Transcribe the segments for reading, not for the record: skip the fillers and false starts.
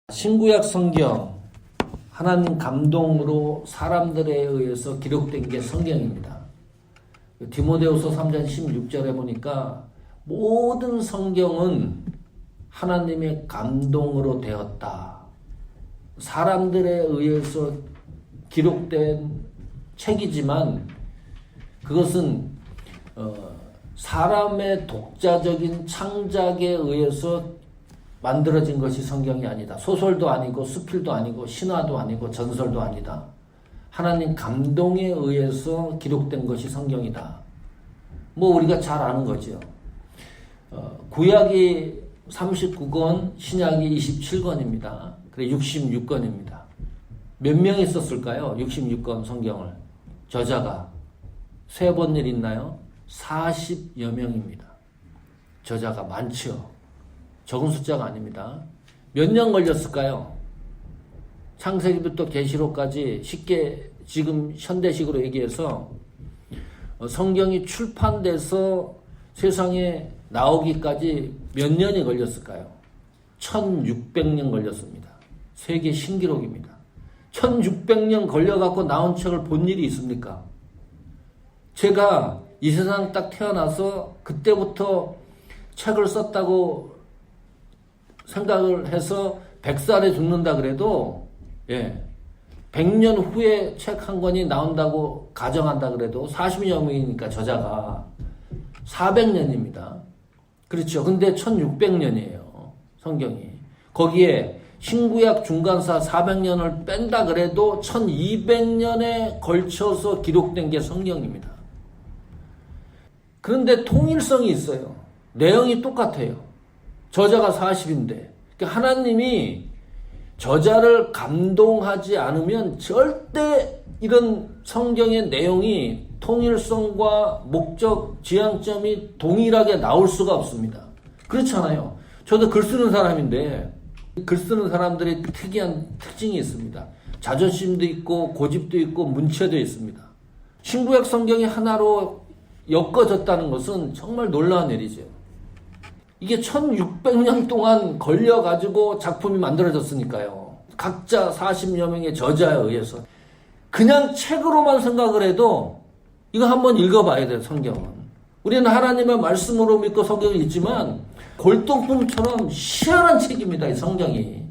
신구약 성경, 하나님 감동으로 사람들에 의해서 기록된 게 성경입니다. 디모데후서 3장 16절에 보니까 모든 성경은 하나님의 감동으로 되었다. 사람들에 의해서 기록된 책이지만 그것은 사람의 독자적인 창작에 의해서 만들어진 것이 성경이 아니다. 소설도 아니고 수필도 아니고 신화도 아니고 전설도 아니다. 하나님 감동에 의해서 기록된 것이 성경이다. 뭐 우리가 잘 아는 거죠. 구약이 39권, 신약이 27권입니다. 그래 66권입니다. 몇 명이 썼을까요? 66권 성경을. 저자가 세 번 일 있나요? 40여 명입니다. 저자가 많죠. 적은 숫자가 아닙니다. 몇 년 걸렸을까요? 창세기부터 계시록까지 쉽게 지금 현대식으로 얘기해서 성경이 출판돼서 세상에 나오기까지 몇 년이 걸렸을까요? 1600년 걸렸습니다. 세계 신기록입니다. 1600년 걸려갖고 나온 책을 본 일이 있습니까? 제가 이 세상 딱 태어나서 그때부터 책을 썼다고 생각을 해서 100살에 죽는다 그래도 100년 후에 책 한 권이 나온다고 가정한다 그래도 40여 명이니까 저자가 400년입니다. 그렇죠. 근데 1600년이에요. 성경이. 거기에 신구약 중간사 400년을 뺀다 그래도 1200년에 걸쳐서 기록된 게 성경입니다. 그런데 통일성이 있어요. 내용이 똑같아요. 저자가 40인데 하나님이 저자를 감동하지 않으면 절대 이런 성경의 내용이 통일성과 목적, 지향점이 동일하게 나올 수가 없습니다. 그렇잖아요. 저도 글 쓰는 사람인데 글 쓰는 사람들의 특이한 특징이 있습니다. 자존심도 있고 고집도 있고 문체도 있습니다. 신구약 성경이 하나로 엮어졌다는 것은 정말 놀라운 일이죠. 이게 1600년 동안 걸려가지고 작품이 만들어졌으니까요. 각자 40여 명의 저자에 의해서. 그냥 책으로만 생각을 해도 이거 한번 읽어봐야 돼요, 성경은. 우리는 하나님의 말씀으로 믿고 성경을 읽지만 골동품처럼 희한한 책입니다, 이 성경이.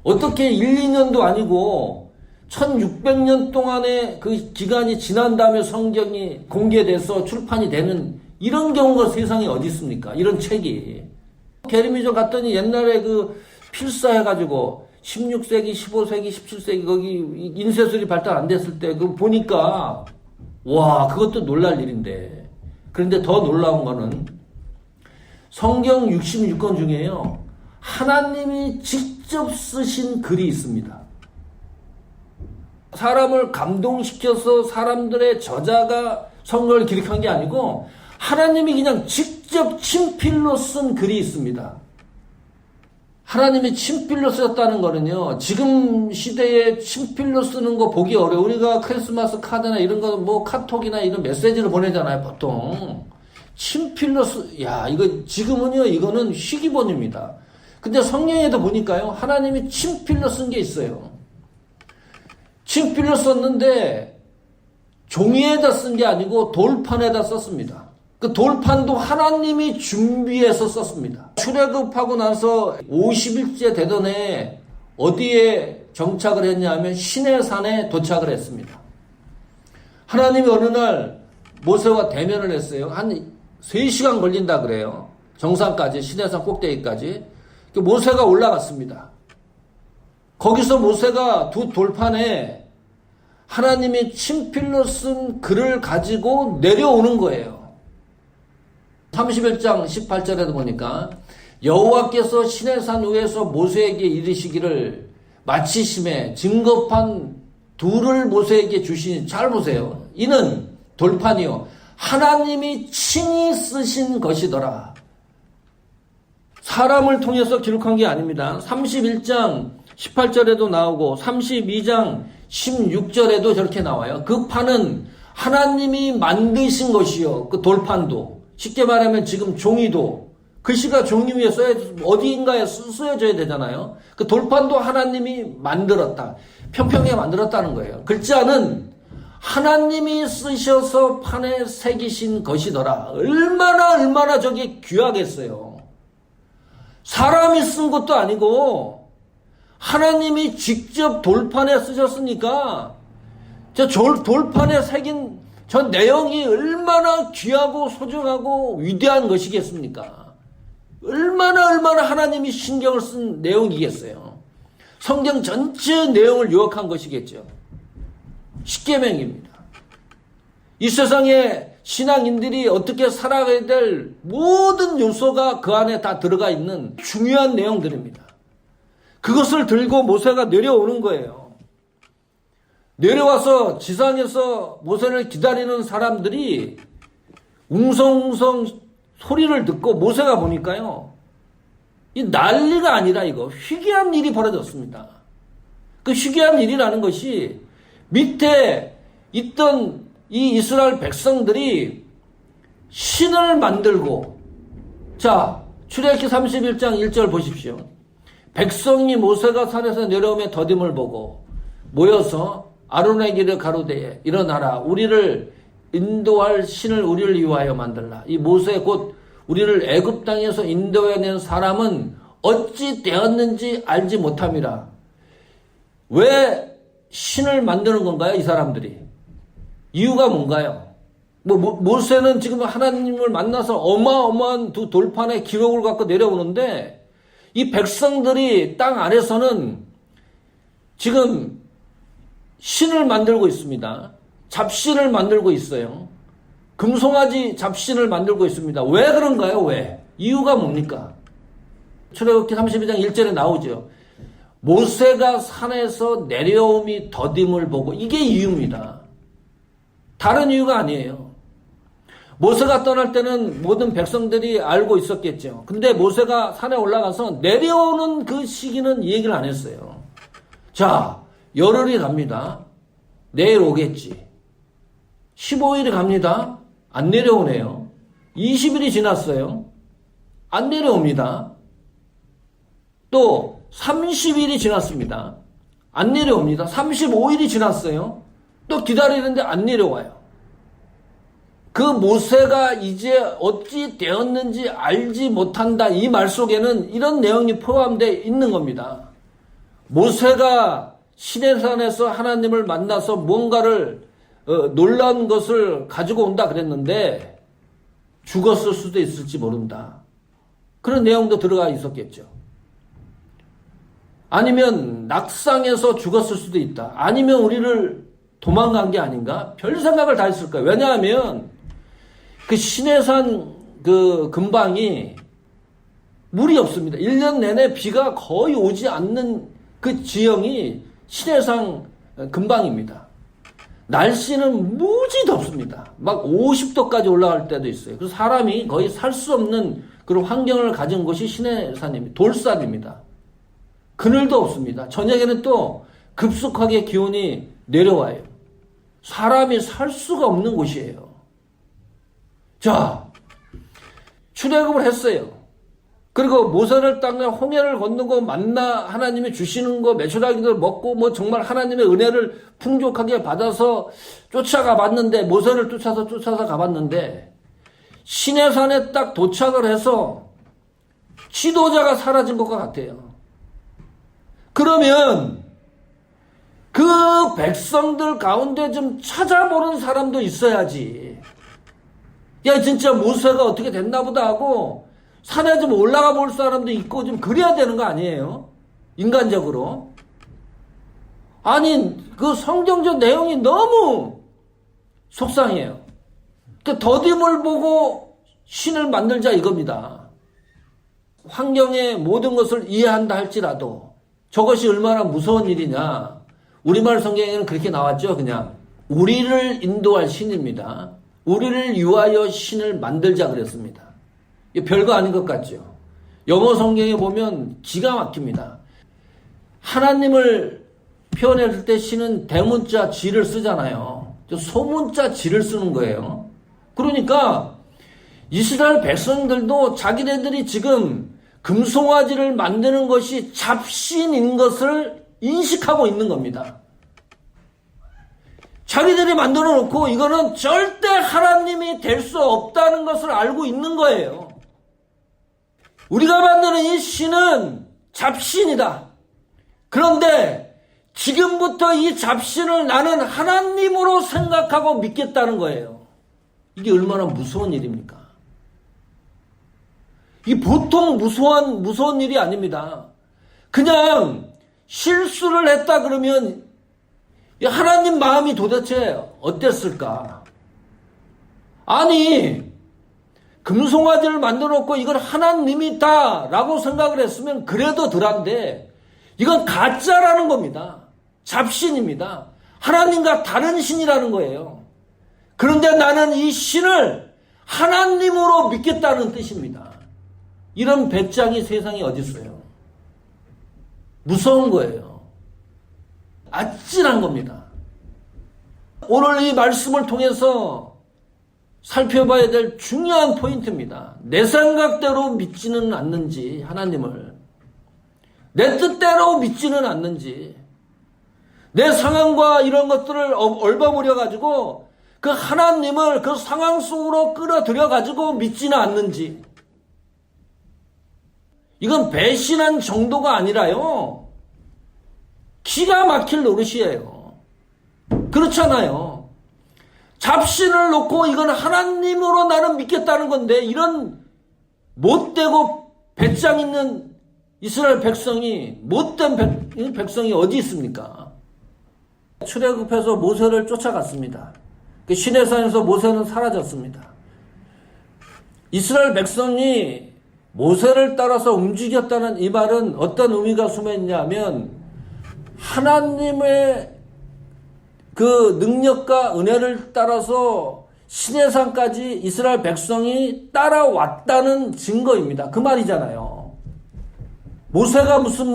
어떻게 1, 2년도 아니고 1600년 동안의 그 기간이 지난 다음에 성경이 공개돼서 출판이 되는 이런 경우가 세상에 어디 있습니까? 이런 책이. 게르미존 갔더니 옛날에 그 필사해가지고 16세기, 15세기, 17세기 거기 인쇄술이 발달 안 됐을 때 그거 보니까 와, 그것도 놀랄 일인데. 그런데 더 놀라운 거는 성경 66권 중에요. 하나님이 직접 쓰신 글이 있습니다. 사람을 감동시켜서 사람들의 저자가 성경을 기록한 게 아니고 하나님이 그냥 직접 친필로 쓴 글이 있습니다. 하나님이 친필로 썼다는 거는요, 지금 시대에 친필로 쓰는 거 보기 어려워. 우리가 크리스마스 카드나 이런 거, 뭐 카톡이나 이런 메시지를 보내잖아요, 보통. 친필로 이거 지금은요, 이거는 희귀본입니다. 근데 성경에도 보니까요, 하나님이 친필로 쓴 게 있어요. 친필로 썼는데, 종이에다 쓴 게 아니고 돌판에다 썼습니다. 그 돌판도 하나님이 준비해서 썼습니다. 출애굽하고 나서 50일째 되던 해 어디에 정착을 했냐면 시내산에 도착을 했습니다. 하나님이 어느 날 모세와 대면을 했어요. 한 3시간 걸린다 그래요. 정상까지, 시내산 꼭대기까지. 모세가 올라갔습니다. 거기서 모세가 두 돌판에 하나님이 친필로 쓴 글을 가지고 내려오는 거예요. 31장 18절에도 보니까 여호와께서 시내산 위에서 모세에게 이르시기를 마치심에 증거판 둘을 모세에게 주시니, 잘 보세요. 이는 돌판이요 하나님이 친히 쓰신 것이더라. 사람을 통해서 기록한 게 아닙니다. 31장 18절에도 나오고 32장 16절에도 저렇게 나와요. 그 판은 하나님이 만드신 것이요. 그 돌판도. 쉽게 말하면 지금 종이도 글씨가 종이 위에 어디인가에 쓰여져야 되잖아요. 그 돌판도 하나님이 만들었다. 평평하게 만들었다는 거예요. 글자는 하나님이 쓰셔서 판에 새기신 것이더라. 얼마나 저게 귀하겠어요. 사람이 쓴 것도 아니고 하나님이 직접 돌판에 쓰셨으니까 저 돌판에 새긴 저 내용이 얼마나 귀하고 소중하고 위대한 것이겠습니까? 얼마나 하나님이 신경을 쓴 내용이겠어요. 성경 전체 내용을 요약한 것이겠죠. 십계명입니다. 이 세상에 신앙인들이 어떻게 살아가야 될 모든 요소가 그 안에 다 들어가 있는 중요한 내용들입니다. 그것을 들고 모세가 내려오는 거예요. 내려와서 지상에서 모세를 기다리는 사람들이 웅성웅성 소리를 듣고 모세가 보니까요, 이 난리가 아니라 이거 희귀한 일이 벌어졌습니다. 그 희귀한 일이라는 것이 밑에 있던 이 이스라엘 백성들이 신을 만들고, 자, 출애굽기 31장 1절 보십시오. 백성이 모세가 산에서 내려오며 더딤을 보고 모여서 아론에게 가로되 일어나라, 우리를 인도할 신을 우리를 위하여 만들라. 이 모세 곧 우리를 애굽 땅에서 인도해낸 사람은 어찌 되었는지 알지 못함이라. 왜 신을 만드는 건가요, 이 사람들이? 이유가 뭔가요? 모세는 지금 하나님을 만나서 어마어마한 두 돌판의 기록을 갖고 내려오는데, 이 백성들이 땅 아래서는 지금 신을 만들고 있습니다. 잡신을 만들고 있어요. 금송아지 잡신을 만들고 있습니다. 왜 그런가요? 왜? 이유가 뭡니까? 출애굽기 32장 1절에 나오죠. 모세가 산에서 내려옴이 더딤을 보고, 이게 이유입니다. 다른 이유가 아니에요. 모세가 떠날 때는 모든 백성들이 알고 있었겠죠. 근데 모세가 산에 올라가서 내려오는 그 시기는 얘기를 안 했어요. 자, 열흘이 갑니다. 내일 오겠지. 15일이 갑니다. 안 내려오네요. 20일이 지났어요. 안 내려옵니다. 또 30일이 지났습니다. 안 내려옵니다. 35일이 지났어요. 또 기다리는데 안 내려와요. 그 모세가 이제 어찌 되었는지 알지 못한다, 이 말 속에는 이런 내용이 포함되어 있는 겁니다. 모세가 시내산에서 하나님을 만나서 뭔가를 놀라운 것을 가지고 온다 그랬는데 죽었을 수도 있을지 모른다. 그런 내용도 들어가 있었겠죠. 아니면 낙상해서 죽었을 수도 있다. 아니면 우리를 도망간 게 아닌가? 별 생각을 다 했을 거예요. 왜냐하면 그 시내산 그 근방이 물이 없습니다. 1년 내내 비가 거의 오지 않는 그 지형이 시내산 근방입니다. 날씨는 무지 덥습니다. 막 50도까지 올라갈 때도 있어요. 그래서 사람이 거의 살 수 없는 그런 환경을 가진 곳이 시내산입니다. 돌산입니다. 그늘도 없습니다. 저녁에는 또 급속하게 기온이 내려와요. 사람이 살 수가 없는 곳이에요. 자, 출애굽을 했어요. 그리고 모세를 땅에 홍해를 건너고 만나 하나님이 주시는 거 메추라기를 먹고 뭐 정말 하나님의 은혜를 풍족하게 받아서 쫓아가 봤는데, 모세를 쫓아서 가봤는데 시내산에 딱 도착을 해서 지도자가 사라진 것 같아요. 그러면 그 백성들 가운데 좀 찾아보는 사람도 있어야지. 야, 진짜 모세가 어떻게 됐나 보다 하고 산에 좀 올라가 볼 사람도 있고 좀 그래야 되는 거 아니에요? 인간적으로. 아니, 그 성경적 내용이 너무 속상해요. 그 더딤을 보고 신을 만들자 이겁니다. 환경의 모든 것을 이해한다 할지라도 저것이 얼마나 무서운 일이냐. 우리말 성경에는 그렇게 나왔죠. 그냥 우리를 인도할 신입니다. 우리를 위하여 신을 만들자 그랬습니다. 별거 아닌 것 같죠. 영어 성경에 보면 기가 막힙니다. 하나님을 표현할 때 신은 대문자 지를 쓰잖아요. 소문자 지를 쓰는 거예요. 그러니까 이스라엘 백성들도 자기네들이 지금 금송아지를 만드는 것이 잡신인 것을 인식하고 있는 겁니다. 자기들이 만들어 놓고 이거는 절대 하나님이 될 수 없다는 것을 알고 있는 거예요. 우리가 만드는 이 신은 잡신이다. 그런데 지금부터 이 잡신을 나는 하나님으로 생각하고 믿겠다는 거예요. 이게 얼마나 무서운 일입니까? 이게 보통 무서운 일이 아닙니다. 그냥 실수를 했다 그러면 하나님 마음이 도대체 어땠을까? 아니, 금송아지를 만들어 놓고 이걸 하나님이다 라고 생각을 했으면 그래도 덜한데 이건 가짜라는 겁니다. 잡신입니다. 하나님과 다른 신이라는 거예요. 그런데 나는 이 신을 하나님으로 믿겠다는 뜻입니다. 이런 배짱이 세상에 어디 있어요? 무서운 거예요. 아찔한 겁니다. 오늘 이 말씀을 통해서 살펴봐야 될 중요한 포인트입니다. 내 생각대로 믿지는 않는지, 하나님을 내 뜻대로 믿지는 않는지, 내 상황과 이런 것들을 얼버무려 가지고 그 하나님을 그 상황 속으로 끌어들여 가지고 믿지는 않는지. 이건 배신한 정도가 아니라요, 기가 막힐 노릇이에요. 그렇잖아요. 잡신을 놓고 이건 하나님으로 나는 믿겠다는 건데 이런 못되고 배짱 있는 이스라엘 백성이, 못된 백성이 어디 있습니까? 출애굽해서 모세를 쫓아갔습니다. 시내산에서 모세는 사라졌습니다. 이스라엘 백성이 모세를 따라서 움직였다는 이 말은 어떤 의미가 숨어 있냐면 하나님의 그 능력과 은혜를 따라서 시내산까지 이스라엘 백성이 따라왔다는 증거입니다. 그 말이잖아요. 모세가 무슨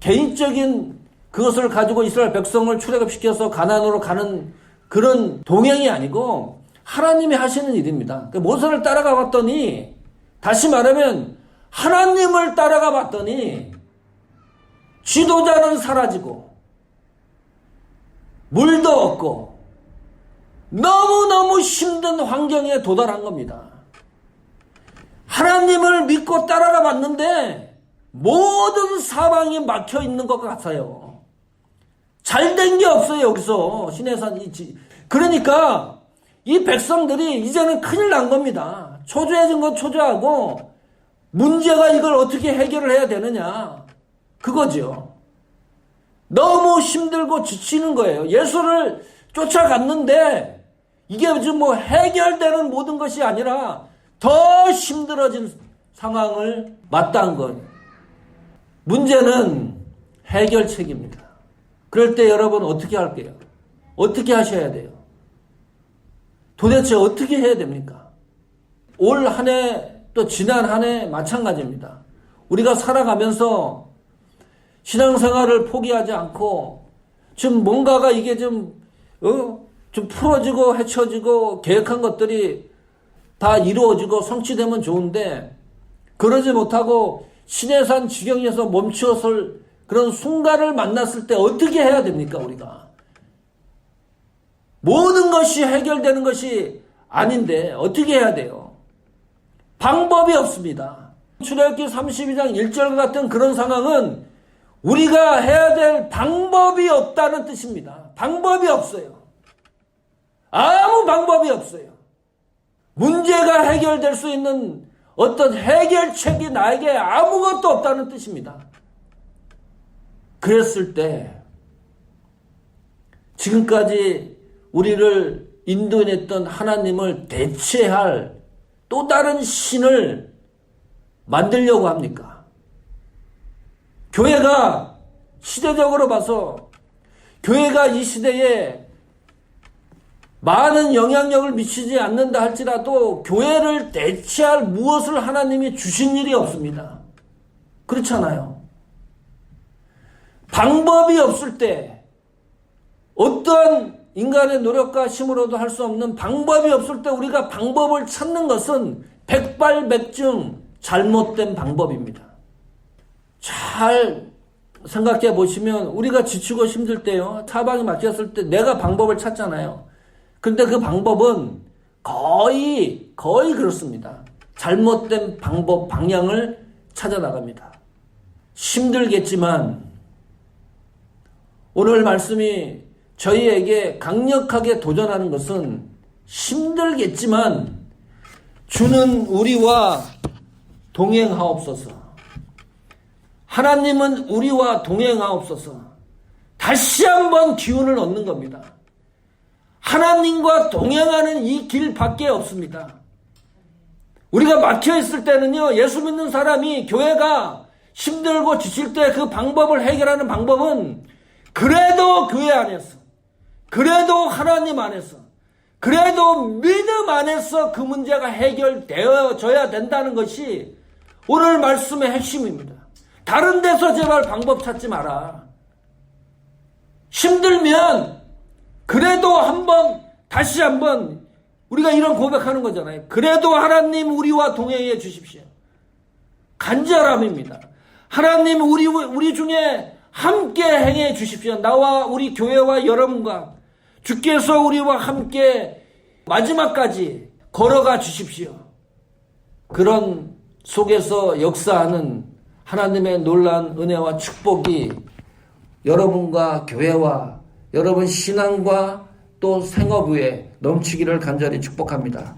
개인적인 그것을 가지고 이스라엘 백성을 출애굽시켜서 가나안으로 가는 그런 동행이 아니고 하나님이 하시는 일입니다. 모세를 따라가 봤더니, 다시 말하면 하나님을 따라가 봤더니 지도자는 사라지고 물도 없고 너무너무 힘든 환경에 도달한 겁니다. 하나님을 믿고 따라가 봤는데 모든 사방이 막혀 있는 것 같아요. 잘된 게 없어요. 여기서 시내산. 그러니까 이 백성들이 이제는 큰일 난 겁니다. 초조해진 건 초조하고 문제가 이걸 어떻게 해결을 해야 되느냐, 그거죠. 너무 힘들고 지치는 거예요. 예수를 쫓아갔는데 이게 지금 해결되는 모든 것이 아니라 더 힘들어진 상황을 마다한 거예요. 문제는 해결책입니다. 그럴 때 여러분 어떻게 할게요? 어떻게 하셔야 돼요? 도대체 어떻게 해야 됩니까? 올 한 해, 또 지난 한 해 마찬가지입니다. 우리가 살아가면서 신앙생활을 포기하지 않고 지금 뭔가가 이게 좀 풀어지고 헤쳐지고 계획한 것들이 다 이루어지고 성취되면 좋은데 그러지 못하고 시내산 지경에서 멈추었을 그런 순간을 만났을 때 어떻게 해야 됩니까? 우리가 모든 것이 해결되는 것이 아닌데 어떻게 해야 돼요? 방법이 없습니다. 출애굽기 32장 1절 같은 그런 상황은 우리가 해야 될 방법이 없다는 뜻입니다. 방법이 없어요. 아무 방법이 없어요. 문제가 해결될 수 있는 어떤 해결책이 나에게 아무것도 없다는 뜻입니다. 그랬을 때 지금까지 우리를 인도했던 하나님을 대체할 또 다른 신을 만들려고 합니까? 교회가 시대적으로 봐서 교회가 이 시대에 많은 영향력을 미치지 않는다 할지라도 교회를 대체할 무엇을 하나님이 주신 일이 없습니다. 그렇잖아요. 방법이 없을 때, 어떠한 인간의 노력과 힘으로도 할 수 없는 방법이 없을 때 우리가 방법을 찾는 것은 백발백중 잘못된 방법입니다. 잘 생각해 보시면 우리가 지치고 힘들 때요, 타방이 막혔을 때 내가 방법을 찾잖아요. 근데 그 방법은 거의 그렇습니다. 잘못된 방법, 방향을 찾아 나갑니다. 힘들겠지만 오늘 말씀이 저희에게 강력하게 도전하는 것은 힘들겠지만 주는 우리와 동행하옵소서. 하나님은 우리와 동행하옵소서. 다시 한번 기운을 얻는 겁니다. 하나님과 동행하는 이 길밖에 없습니다. 우리가 막혀있을 때는요, 예수 믿는 사람이 교회가 힘들고 지칠 때 그 방법을 해결하는 방법은 그래도 교회 안에서, 그래도 하나님 안에서, 그래도 믿음 안에서 그 문제가 해결되어져야 된다는 것이 오늘 말씀의 핵심입니다. 다른 데서 제발 방법 찾지 마라. 힘들면 그래도 다시 한번 우리가 이런 고백하는 거잖아요. 그래도 하나님 우리와 동행해 주십시오. 간절함입니다. 하나님 우리 중에 함께 행해 주십시오. 나와 우리 교회와 여러분과 주께서 우리와 함께 마지막까지 걸어가 주십시오. 그런 속에서 역사하는 하나님의 놀라운 은혜와 축복이 여러분과 교회와 여러분 신앙과 또 생업 위에 넘치기를 간절히 축복합니다.